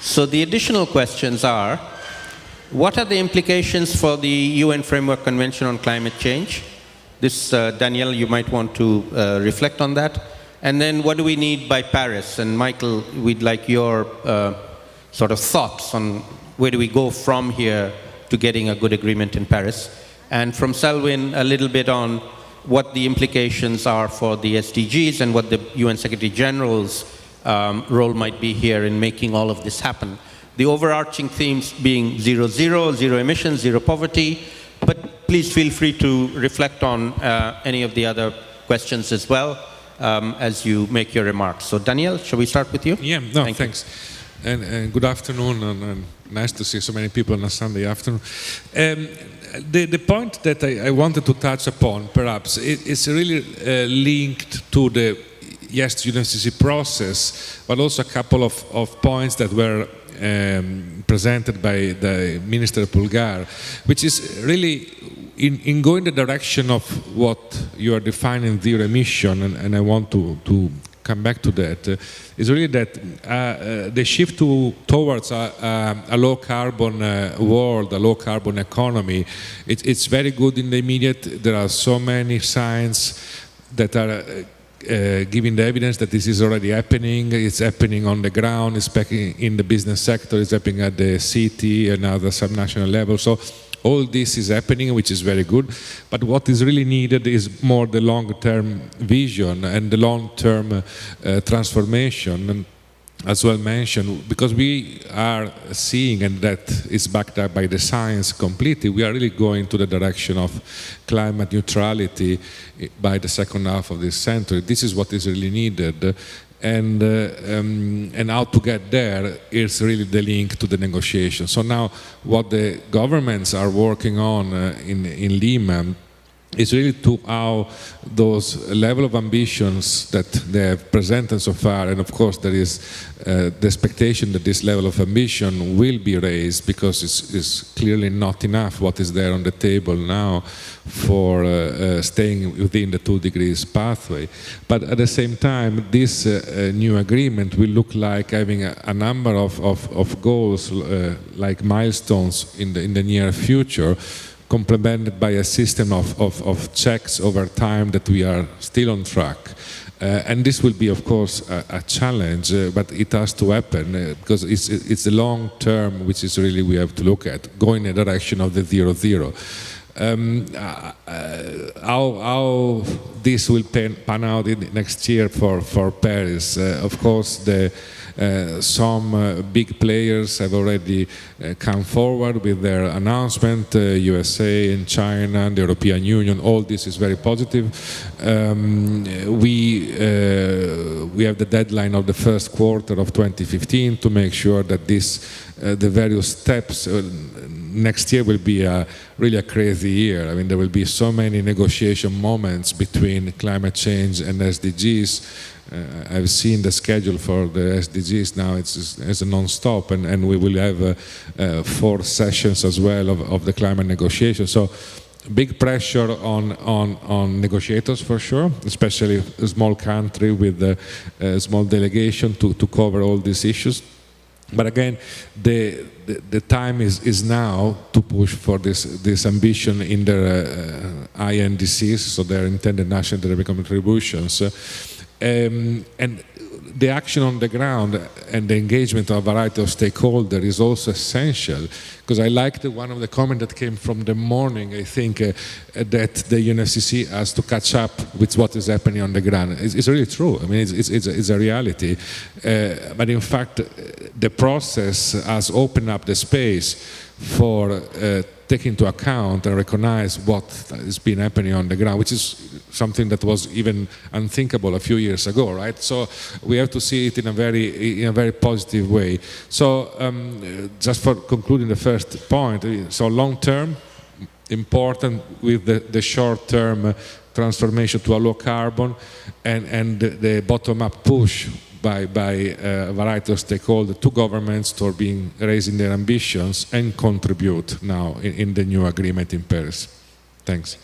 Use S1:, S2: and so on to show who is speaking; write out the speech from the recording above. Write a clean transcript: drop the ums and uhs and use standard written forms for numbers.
S1: So the additional questions are, what are the implications for the UN Framework Convention on Climate Change? This, Danielle, you might want to reflect on that. And then what do we need by Paris? And Michael, we'd like your sort of thoughts on where do we go from here to getting a good agreement in Paris. And from Selwyn, a little bit on what the implications are for the SDGs and what the UN Secretary General's role might be here in making all of this happen. The overarching themes being zero, zero emissions, zero poverty, but please feel free to reflect on any of the other questions as well as you make your remarks. So Danielle, shall we start with you?
S2: Yeah, no, thanks. And good afternoon, and nice to see so many people on a Sunday afternoon. The point that I wanted to touch upon, perhaps, is really linked to the UNFCCC process, but also a couple of points that were presented by the Minister Bulgar, which is really in going the direction of what you are defining zero emission, and I want to come back to that, is really that the shift towards a low-carbon world, a low-carbon economy, it's very good in the immediate. There are so many signs that are giving the evidence that this is already happening. It's happening on the ground, it's happening in the business sector, it's happening at the city and other subnational level. So all this is happening, which is very good. But what is really needed is more the long-term vision and the long-term transformation. And as well mentioned, because we are seeing, and that is backed up by the science completely, we are really going to the direction of climate neutrality by the second half of this century. This is what is really needed. And how to get there is really the link to the negotiation. So now what the governments are working on in Lima is really to how those level of ambitions that they have presented so far, and of course there is the expectation that this level of ambition will be raised, because it's clearly not enough what is there on the table now for staying within the 2 degrees pathway. But at the same time, this new agreement will look like having a number of goals, like milestones in the near future, complemented by a system of checks over time that we are still on track. And this will be, of course, a challenge, but it has to happen because it's the long term which is really we have to look at, going in the direction of the zero. How this will pan out next year for Paris? Of course, some big players have already come forward with their announcement, USA and China and the European Union. All this is very positive. We have the deadline of the first quarter of 2015 to make sure that the various steps next year will be really a crazy year. I mean, there will be so many negotiation moments between climate change and SDGs. I've seen the schedule for the SDGs now, it's a non-stop, and we will have 4 sessions as well of the climate negotiation. So big pressure on negotiators for sure, especially a small country with a small delegation to cover all these issues. But again, the time is now to push for this ambition in their INDCs, so their intended national direct contributions. And the action on the ground and the engagement of a variety of stakeholders is also essential, because I liked one of the comments that came from the morning, I think, that the UNFCCC has to catch up with what is happening on the ground. It's really true. I mean, it's a reality. But in fact, the process has opened up the space for taking into account and recognize what has been happening on the ground, which is something that was even unthinkable a few years ago, right? So we have to see it in a very positive way. So just for concluding the first point, so long term, important with the short term transformation to a low carbon, and the bottom up push by a variety of stakeholders to governments to raising their ambitions and contribute now in the new agreement in Paris. Thanks.